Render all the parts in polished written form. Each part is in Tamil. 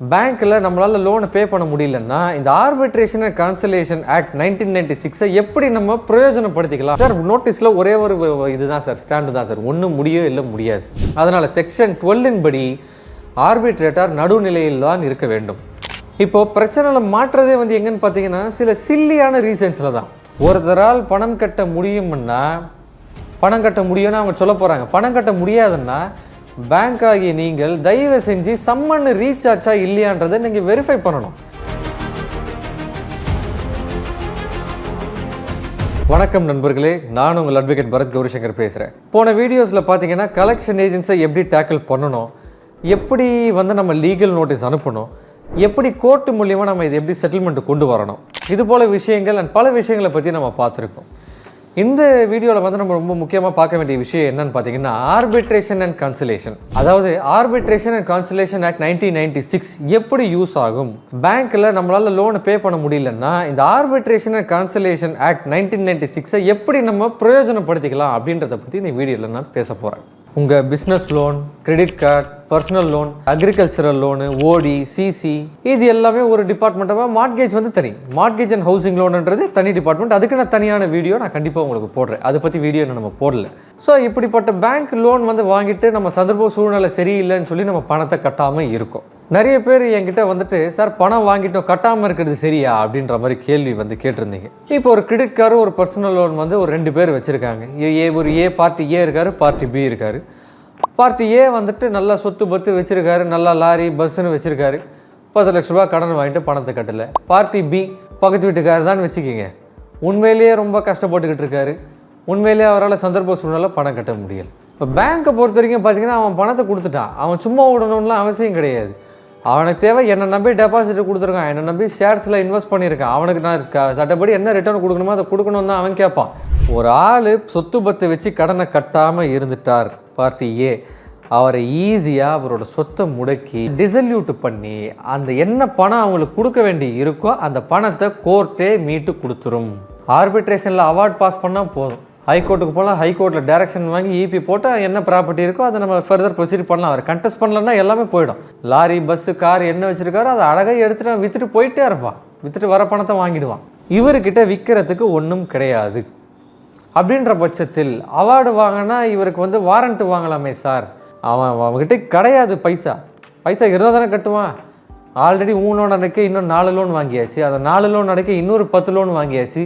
பேங்க்கில் நம்மளால் லோனை பே பண்ண முடியலன்னா இந்த ஆர்பிட்ரேஷன் அண்ட் கான்சலேஷன் ஆக்ட் 1996 எப்படி நம்ம பிரயோஜனப்படுத்திக்கலாம் சார்? நோட்டீஸில் ஒரே ஒரு இதுதான் சார், ஸ்டாண்டு தான் சார், ஒன்றும் முடியும் இல்லை முடியாது. அதனால் செக்ஷன் 12 படி ஆர்பிட்ரேட்டர் நடுநிலையில் தான் இருக்க வேண்டும். இப்போது பிரச்சனையில் மாற்றுறதே எங்கன்னு பார்த்தீங்கன்னா சில சில்லியான ரீசன்ஸில் தான். ஒருத்தரால் பணம் கட்ட முடியும்னா பணம் கட்ட முடியும்னு அவங்க சொல்ல போகிறாங்க. பணம் கட்ட முடியாதுன்னா பேங்க் ஆகிய நீங்கள் தயவு செஞ்சு சம்மன் ரீச் ஆச்சா இல்லையான்றதை நீங்கள் வெரிஃபை பண்ணணும். வணக்கம் நண்பர்களே, நான் உங்கள் அட்வொகேட் பரத் கௌரிசங்கர் பேசுகிறேன். போன வீடியோஸில் பார்த்தீங்கன்னா கலெக்ஷன் ஏஜென்ட்ஸை எப்படி டேக்கிள் பண்ணணும், எப்படி நம்ம லீகல் நோட்டீஸ் அனுப்பணும், எப்படி கோர்ட்டு மூலியமாக நம்ம இது எப்படி செட்டில்மெண்ட் கொண்டு வரணும், இது போல் விஷயங்கள் அண்ட் பல விஷயங்களை பற்றி நம்ம பார்த்துருக்கோம். இந்த வீடியோவில் நம்ம ரொம்ப முக்கியமாக பார்க்க வேண்டிய விஷயம் என்னன்னு பார்த்தீங்கன்னா ஆர்பிட்ரேஷன் அண்ட் கான்சலேஷன். அதாவது ஆர்பிட்ரேஷன் அண்ட் கான்சலேஷன் ஆக்ட் 1996 எப்படி யூஸ் ஆகும். பேங்க்கில் நம்மளால் லோனை பே பண்ண முடியலன்னா இந்த ஆர்பிட்ரேஷன் அண்ட் கான்சலேஷன் ஆக்ட் 1996 எப்படி நம்ம பிரயோஜனப்படுத்திக்கலாம் அப்படின்றத பற்றி இந்த வீடியோவில் நான் பேச போகிறேன். உங்கள் business loan, credit card, personal loan, agricultural loan, ஓடி, சிசி, இது எல்லாமே ஒரு டிபார்ட்மெண்ட்டாக மார்ட்கேஜ் தனி. மார்ட்கேஜ் அண்ட் ஹவுசிங் லோன்ன்றது தனி டிபார்ட்மெண்ட். அதுக்கு நான் தனியான வீடியோ நான் கண்டிப்பாக உங்களுக்கு போடுறேன். அதை பற்றி வீடியோ நம்ம போடல. ஸோ இப்படிப்பட்ட பேங்க் லோன் வாங்கிட்டு நம்ம சந்தர்ப்ப சூழ்நிலை சரியில்லைன்னு சொல்லி நம்ம பணத்தை கட்டாமல் இருக்கோம். நிறைய பேர் என்கிட்ட சார் பணம் வாங்கிட்டோம் கட்டாமல் இருக்கிறது சரியா அப்படின்ற மாதிரி கேள்வி கேட்டிருந்தீங்க. இப்போ ஒரு கிரெடிட் கார்டு, ஒரு பர்சனல் லோன் ஒரு 2 பேர் வச்சுருக்காங்க. ஒரு பார்ட்டி ஏ இருக்காரு, பார்ட்டி பி இருக்காரு. பார்ட்டி ஏ நல்லா சொத்து பத்து வச்சுருக்காரு, நல்லா லாரி பஸ்ஸுன்னு வச்சுருக்காரு. 10 லட்ச ரூபா கடன் வாங்கிட்டு பணத்தை கட்டலை. பார்ட்டி பி பக்கத்து வீட்டுக்காரர் தான் வச்சுக்கிங்க, உண்மையிலேயே ரொம்ப கஷ்டப்பட்டுக்கிட்டு இருக்காரு. உண்மையிலேயே அவரால் சந்தர்ப்ப சூழ்நிலை பணம் கட்ட முடியலை. இப்போ பேங்க்கை பொறுத்த வரைக்கும் பார்த்தீங்கன்னா அவன் பணத்தை கொடுத்துட்டான், அவன் சும்மா விடணும்லாம் அவசியம் கிடையாது. அவனுக்கு தேவை என்னை நம்பி டெபாசிட் கொடுத்துருக்கான், என்னை நம்பி ஷேர்ஸில் இன்வெஸ்ட் பண்ணியிருக்கான், அவனுக்கு நான் சட்டப்படி என்ன ரிட்டர்ன் கொடுக்கணுமோ அதை கொடுக்கணும் தான் அவன் கேட்பான். ஒரு ஆள் சொத்து பத்தை வச்சு கடனை கட்டாமல் இருந்துட்டார் பார்ட்டி ஏ, அவரை ஈஸியாக அவரோட சொத்தை முடக்கி டிசல்யூட் பண்ணி அந்த என்ன பணம் அவங்களுக்கு கொடுக்க வேண்டி இருக்கோ அந்த பணத்தை கோர்ட்டே மீட்டு கொடுத்துரும். ஆர்பிட்ரேஷனில் அவார்ட் பாஸ் பண்ணால் போதும், ஹைகோர்ட்டுக்கு போகலாம், ஹைகோர்ட்டில் டைரக்ஷன் வாங்கி இபி போட்டால் என்ன ப்ராப்பர்ட்டி இருக்கோ அதை நம்ம ஃபர்தர் ப்ரொசீட் பண்ணலாம். அவர் கண்டெஸ்ட் பண்ணலன்னா எல்லாமே போயிடும். லாரி பஸ்ஸு கார் என்ன வச்சுருக்காரோ அதை அழகாக எடுத்துகிட்டு விற்றுட்டு போயிட்டே இருப்பான், விற்றுட்டு வர பணத்தை வாங்கிடுவான். இவர்கிட்ட விற்கிறதுக்கு ஒன்றும் கிடையாது. அப்படின்ற பட்சத்தில் அவார்டு வாங்கினா இவருக்கு வாரண்ட் வாங்கலாமே சார், அவன்கிட்ட கிடையாது பைசா இருந்தால் தானே கட்டுவான். ஆல்ரெடி 3 லோன் அடைக்க இன்னும் 4 லோன் வாங்கியாச்சு, அந்த 4 லோன் அடைக்க இன்னொரு 10 லோன் வாங்கியாச்சு.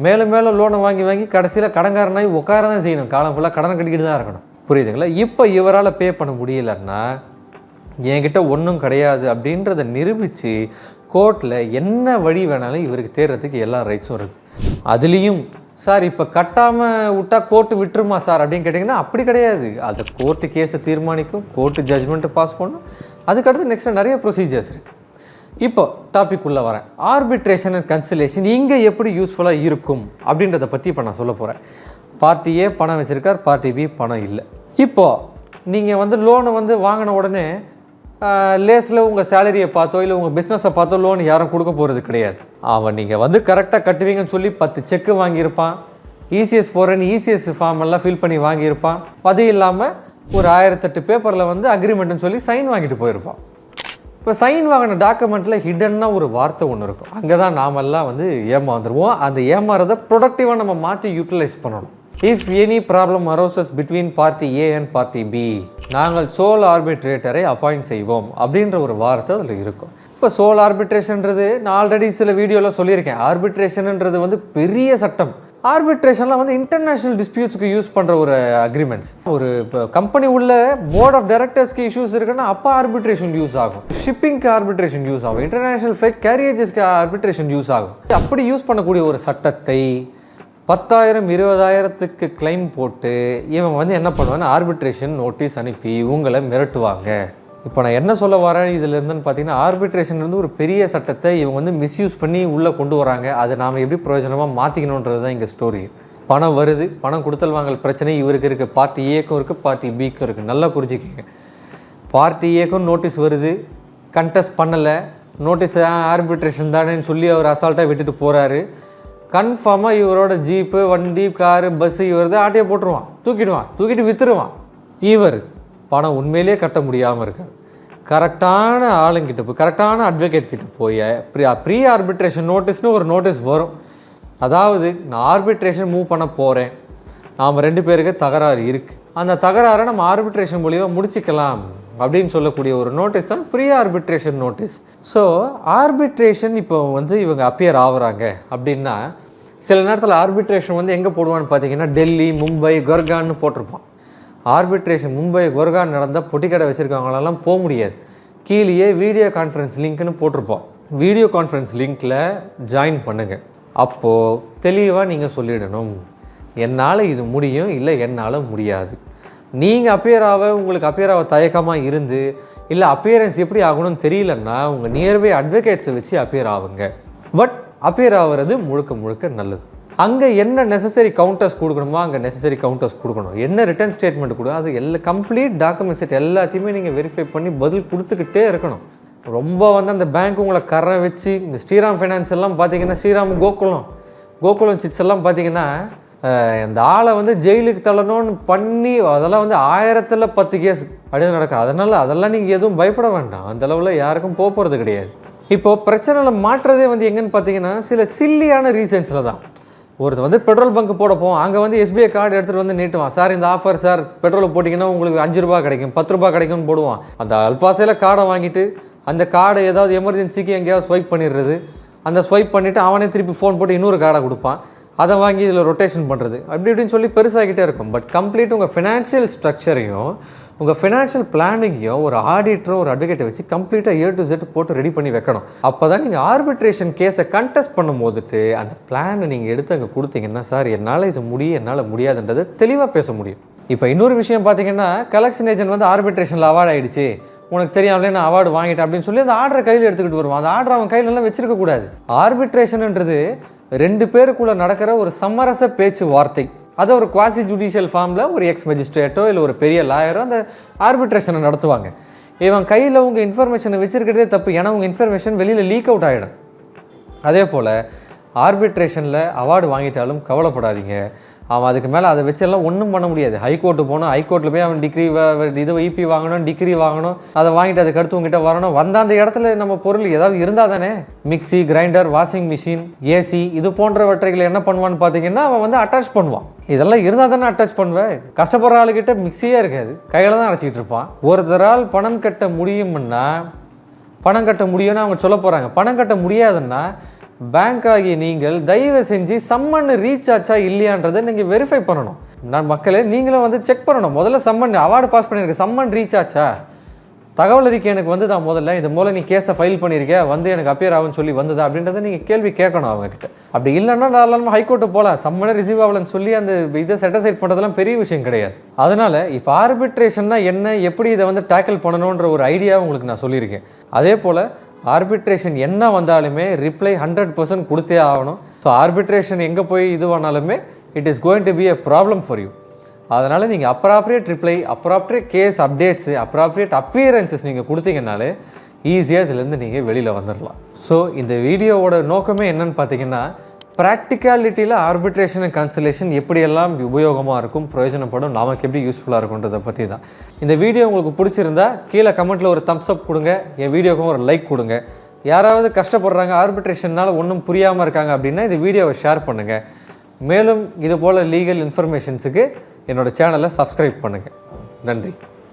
மேலும் லோனை வாங்கி கடைசியில் கடன்காரனாகி உட்கார தான் செய்யணும், காலம் ஃபுல்லாக கடன் கட்டிக்கிட்டு தான் இருக்கணும். புரியுதுங்களா? இப்போ இவரால் பே பண்ண முடியலன்னா என்கிட்ட ஒன்றும் கிடையாது அப்படின்றத நிரூபித்து கோர்ட்டில் என்ன வழி வேணாலும் இவருக்கு தேர்றதுக்கு எல்லா ரைட்ஸும் இருக்குது. அதுலேயும் சார் இப்போ கட்டாமல் விட்டால் கோர்ட்டு விட்டுருமா சார் அப்படின்னு கேட்டிங்கன்னா அப்படி கிடையாது. அது கோர்ட்டு கேஸை தீர்மானிக்கும், கோர்ட்டு ஜட்ஜ்மெண்ட்டு பாஸ் பண்ணும், அதுக்கடுத்து நெக்ஸ்ட்டு நிறைய ப்ரொசீஜர்ஸ் இருக்குது. இப்போ டாபிக் உள்ளே வரேன். ஆர்பிட்ரேஷன் அண்ட் கன்சலேஷன் இங்கே எப்படி யூஸ்ஃபுல்லாக இருக்கும் அப்படின்றத பற்றி இப்போ நான் சொல்ல போகிறேன். பார்ட்டி ஏ பணம் வச்சுருக்கார், பார்ட்டி பி பணம் இல்லை. இப்போது நீங்கள் லோனை வாங்கின உடனே லேஸில் உங்கள் சேலரியை பார்த்தோ இல்லை உங்கள் பிஸ்னஸை பார்த்தோ லோன் யாரும் கொடுக்க போகிறது கிடையாது. அவன் நீங்கள் கரெக்டாக கட்டுவீங்கன்னு சொல்லி 10 செக்கு வாங்கியிருப்பான், இசிஎஸ் போகிறேன்னு இசிஎஸ் ஃபார்ம் எல்லாம் ஃபில் பண்ணி வாங்கியிருப்பான். அது இல்லாமல் ஒரு 1008 பேப்பரில் அக்ரிமெண்ட்டுன்னு சொல்லி சைன் வாங்கிட்டு போயிருப்பான். இப்போ சைன் வாங்கின டாக்குமெண்ட்டில் ஹிடன்னாக ஒரு வார்த்தை ஒன்று இருக்கும். அங்கே தான் நாமெல்லாம் ஏமாந்துருவோம். அந்த ஏமாறதை ப்ரொடக்டிவாக நம்ம மாற்றி யூட்டிலைஸ் பண்ணணும். If any problem arises between party A and party B, நாங்கள் சோல் ஆர்பிட்ரேட்டரை அப்பாயிண்ட் செய்வோம் அப்படின்ற ஒரு வார்த்தை அதில் இருக்கும். இப்போ சோல் ஆர்பிட்ரேஷன்றது நான் ஆல்ரெடி சில வீடியோவில் சொல்லியிருக்கேன். ஆர்பிட்ரேஷன்ன்றது பெரிய சட்டம். ஆர்பிட்ரேஷன்லாம் இன்டர்நேஷ்னல் டிஸ்பியூட்ஸ்க்கு யூஸ் பண்ணுற ஒரு அக்ரிமெண்ட்ஸ். ஒரு கம்பெனி உள்ள போர்ட் ஆஃப் டைரக்டர்ஸ்க்கு இஷ்யூஸ் இருக்குன்னா அப்போ ஆர்பிட்ரேஷன் யூஸ் ஆகும். ஷிப்பிங்க்கு ஆர்பிட்ரேஷன் யூஸ் ஆகும். இன்டர்நேஷ்னல் ஃப்ளைட் கேரியேஜஸ்க்கு ஆர்பிட்ரேஷன் யூஸ் ஆகும். அப்படி யூஸ் பண்ணக்கூடிய ஒரு சட்டத்தை 10,000 20,000க்கு கிளைம் போட்டு இவன் என்ன பண்ணுவான்னு ஆர்பிட்ரேஷன் நோட்டீஸ் அனுப்பி உங்களை மிரட்டுவாங்க. இப்போ நான் என்ன சொல்ல வரேன் இதில் இருந்துன்னு பார்த்தீங்கன்னா ஆர்பிட்ரேஷன் ஒரு பெரிய சட்டத்தை இவங்க மிஸ்யூஸ் பண்ணி உள்ளே கொண்டு வராங்க. அதை நாம் எப்படி பிரயோஜனமாக மாற்றிக்கணுன்றது தான் இங்கே ஸ்டோரி. பணம் வருது, பணம் கொடுத்தல் வாங்கல் பிரச்சனை இவருக்கு இருக்குது, பார்ட்டி ஏக்கும் இருக்குது, பார்ட்டி பிக்கும் இருக்குது. நல்லா புரிஞ்சுக்கிங்க. பார்ட்டி ஏக்கும் நோட்டீஸ் வருது, கண்டெஸ்ட் பண்ணலை, நோட்டீஸ் ஆர்பிட்ரேஷன் தானேன்னு சொல்லி அவர் அசால்ட்டாக விட்டுட்டு போகிறாரு. கன்ஃபார்மாக இவரோட ஜீப்பு, வண்டி, காரு, பஸ்ஸு இவர் தான் ஆட்டையை போட்டுருவான், தூக்கிட்டு விற்றுருவான். இவர் பணம் உண்மையிலே கட்ட முடியாமல் இருக்கார். கரெக்டான ஆளுங்கிட்ட போய் கரெக்டான அட்வொகேட் கிட்ட போய் ப்ரீ ஆர்பிட்ரேஷன் நோட்டீஸ்னு ஒரு நோட்டீஸ் வரும். அதாவது நான் ஆர்பிட்ரேஷன் மூவ் பண்ண போகிறேன், நாம் 2 பேருக்கு தகராறு இருக்குது, அந்த தகராறை நம்ம ஆர்பிட்ரேஷன் மூலியமாக முடிச்சிக்கலாம் அப்படின்னு சொல்லக்கூடிய ஒரு நோட்டீஸ் தான் pre arbitration notice. So arbitration இப்போ வந்து இவங்க அப்பியர் ஆகுறாங்க அப்படின்னா சில நேரத்தில் ஆர்பிட்ரேஷன் வந்து எங்கே போடுவான்னு பார்த்தீங்கன்னா டெல்லி, மும்பை, குர்கான்னு போட்டிருப்பான். ஆர்பிட்ரேஷன் மும்பை, குர்கான் நடந்தால் பொட்டிக்கடை வச்சுருக்கவங்களெல்லாம் போக முடியாது. கீழேயே வீடியோ கான்ஃபரன்ஸ் லிங்க்னு போட்டிருப்போம். வீடியோ கான்ஃபரன்ஸ் லிங்க்கில் ஜாயின் பண்ணுங்கள். அப்போது தெளிவாக நீங்கள் சொல்லிடணும், என்னால் இது முடியும், இல்லை என்னால் முடியாது. நீங்கள் உங்களுக்கு அப்பியர் ஆக தயக்கமாக இருந்து இல்லை அப்பியரன்ஸ் எப்படி ஆகணும்னு தெரியலன்னா உங்கள் நியர்பை அட்வொகேட்ஸை வச்சு அப்பியர் ஆகுங்க. பட் அப்பியர் ஆகிறது முழுக்க நல்லது. அங்கே என்ன நெசசரி கவுண்டர்ஸ் கொடுக்கணுமோ அங்கே நெசசரி கவுண்டர்ஸ் கொடுக்கணும். என்ன ரிட்டர்ன் ஸ்டேட்மெண்ட் கொடுக்கும் அது கம்ப்ளீட் டாக்குமெண்ட் செட் எல்லாத்தையுமே நீங்கள் வெரிஃபை பண்ணி பதில் கொடுத்துக்கிட்டே இருக்கணும். ரொம்ப வந்து அந்த பேங்க் உங்களை கரை வச்சு இந்த ஸ்ரீராம் ஃபைனான்ஸ் எல்லாம் பார்த்தீங்கன்னா ஸ்ரீராம் கோகுலம் சிட்ஸ் எல்லாம் பார்த்தீங்கன்னா இந்த ஆளை வந்து ஜெயிலுக்கு தள்ளணும்னு பண்ணி அதெல்லாம் வந்து 1000ல் 10 கேஸ் அப்படியே நடக்கும். அதெல்லாம் நீங்கள் எதுவும் பயப்பட வேண்டாம். அந்த அளவில் யாருக்கும் போகிறது கிடையாது. இப்போது பிரச்சனையில் மாற்றுறதே வந்து எங்கன்னு பார்த்தீங்கன்னா சில சில்லியான ரீசன்ஸில் தான். ஒருத்தர் வந்து பெட்ரோல் பங்க் போடப்போம், அங்கே வந்து SBI கார்டு எடுத்துகிட்டு வந்து நீட்டுவான், சார் இந்த ஆஃபர் சார் பெட்ரோல் போட்டிங்கன்னா உங்களுக்கு 5 ரூபா கிடைக்கும், 10 ரூபா கிடைக்கும்னு போடுவான். அந்த அல்பாசையில் கார்டை வாங்கிட்டு அந்த கார்டை ஏதாவது எமர்ஜென்சிக்கு எங்கேயாவது ஸ்வைப் பண்ணிடுறது, அந்த ஸ்வைப் பண்ணிவிட்டு அவனே திருப்பி ஃபோன் போட்டு இன்னொரு கார்டை கொடுப்பான், அதை வாங்கி இதில் ரொட்டேஷன் பண்ணுறது அப்படி இப்படின்னு சொல்லி பெருசாகிட்டே இருக்கும். பட் கம்ப்ளீட் உங்கள் ஃபினான்ஷியல் ஸ்ட்ரக்சரையும் உங்கள் ஃபினான்ஷியல் பிளானிங்கையும் ஒரு ஆடிட்டரும் ஒரு அட்வொகேட்டை வச்சு கம்ப்ளீட்டாக A to Z போட்டு ரெடி பண்ணி வைக்கணும். அப்போ தான் நீங்கள் ஆர்பிட்ரேஷன் கேஸை கண்டெஸ்ட் பண்ணும் போதுட்டு அந்த பிளானை நீங்கள் எடுத்து அங்கே கொடுத்தீங்கன்னா சார் என்னால் இது முடியும், என்னால் முடியாதுன்றதை தெளிவாக பேச முடியும். இப்போ இன்னொரு விஷயம் பார்த்தீங்கன்னா கலெக்ஷன் ஏஜென்ட் வந்து ஆர்பிட்ரேஷனில் அவார்டு ஆகிடுச்சு, உனக்கு தெரியாமலே நான் அவார்டு வாங்கிட்டேன் அப்படின்னு சொல்லி அந்த ஆர்டரை கையில் எடுத்துக்கிட்டு வருவான். அந்த ஆர்டர் அவன் கையிலெல்லாம் வச்சிருக்கக்கூடாது. ஆர்பிட்ரேஷன்ன்றது 2 பேருக்குள்ளே நடக்கிற ஒரு சமரச பேச்சு வார்த்தை. அதை ஒரு குவாசி ஜுடிஷியல் ஃபார்மில் ஒரு எக்ஸ் மேஜிஸ்ட்ரேட்டோ இல்லை ஒரு பெரிய லாயரோ அந்த ஆர்பிட்ரேஷனை நடத்துவாங்க. இவன் கையில் உங்கள் இன்ஃபர்மேஷனை வச்சுருக்கிறதே தப்பு, ஏன்னா உங்கள் இன்ஃபர்மேஷன் வெளியில் லீக் அவுட் ஆகிடும். அதே போல் ஆர்பிட்ரேஷனில் அவார்டு வாங்கிட்டாலும் கவலைப்படாதீங்க, அவன் அதுக்கு மேலே அதை வச்செல்லாம் ஒன்றும் பண்ண முடியாது. ஹைகோர்ட்டு போனால் ஹைகோர்ட்டில் போய் அவன் டிகிரி EP வாங்கணும், டிகிரி வாங்கணும், அதை வாங்கிட்டு அதுக்கடுத்து உங்ககிட்ட வரணும். வந்த அந்த இடத்துல நம்ம பொருள் ஏதாவது இருந்தால் தானே. Mixie, grinder, washing machine, AC இது போன்றவற்றைகளை என்ன பண்ணுவான்னு பார்த்தீங்கன்னா அவன் வந்து அட்டாச் பண்ணுவான். இதெல்லாம் இருந்தால் தானே அட்டாச் பண்ணுவேன். கஷ்டப்படுற ஆளுக்கிட்ட மிக்சியே இருக்காது, கையில் தான் அரைச்சிக்கிட்டு இருப்பான். ஒருத்தரால் பணம் கட்ட முடியும்னா பணம் கட்ட முடியும்னு அவங்க சொல்ல போகிறாங்க. பணம் கட்ட முடியாதுன்னா பேங்க் ஆகிய நீங்கள் தயவு செஞ்சு சம்மன் ரீச் ஆச்சா இல்லையான்றதை நீங்கள் வெரிஃபை பண்ணணும். மக்களே நீங்களும் வந்து செக் பண்ணணும். முதல்ல சம்மன் அவார்டு பாஸ் பண்ணியிருக்க சம்மன் ரீச் ஆச்சா, தகவல் அறிக்கை எனக்கு வந்து தான் முதல்ல இது மூலம் நீ கேஸை ஃபைல் பண்ணியிருக்க வந்து எனக்கு அப்பியர் ஆகுன்னு சொல்லி வந்ததா அப்படின்றத நீங்கள் கேள்வி கேட்கணும் அவங்கக்கிட்ட. அப்படி இல்லைன்னா நார்மலாக ஹைகோர்ட்டு போகலாம், சம்மனை ரிசீவ் ஆகலன்னு சொல்லி அந்த இதை செட்டிசைட் பண்ணுறதுலாம் பெரிய விஷயம் கிடையாது. அதனால் இப்போ ஆர்பிட்ரேஷன்னா என்ன, எப்படி இதை வந்து டேக்கிள் பண்ணணுன்ற ஒரு ஐடியா உங்களுக்கு நான் சொல்லியிருக்கேன். அதே போல் ஆர்பிட்ரேஷன் என்ன வந்தாலுமே ரிப்ளை 100% கொடுத்தே ஆகணும். ஸோ ஆர்பிட்ரேஷன் எங்கே போய் இதுவானாலுமே it is going to be a problem for you. அதனால் நீங்கள் appropriate reply, appropriate case updates, appropriate appearances நீங்கள் கொடுத்தீங்கனாலே ஈஸியாக இதுலேருந்து நீங்கள் வெளியில் வந்துடலாம். ஸோ இந்த வீடியோவோட நோக்கமே என்னன்னு பார்த்தீங்கன்னா ப்ராக்டிகாலிட்டியில் ஆர்பிட்ரேஷன் அண்ட் கன்சலேஷன் எப்படியெல்லாம் உபயோகமாக இருக்கும், பிரயோஜனப்படும், நமக்கு எப்படி யூஸ்ஃபுல்லாக இருக்குன்றதை பற்றி தான். இந்த வீடியோ உங்களுக்கு பிடிச்சிருந்தா கீழே கமெண்ட்டில் ஒரு தம்ஸ் அப் கொடுங்க, என் வீடியோக்கும் ஒரு லைக் கொடுங்க. யாராவது கஷ்டப்படுறாங்க ஆர்பிட்ரேஷனால் ஒன்றும் புரியாமல் இருக்காங்க அப்படின்னா இந்த வீடியோவை ஷேர் பண்ணுங்கள். மேலும் இது போல் லீகல் இன்ஃபர்மேஷன்ஸுக்கு என்னோடய சேனலை சப்ஸ்கிரைப் பண்ணுங்கள். நன்றி.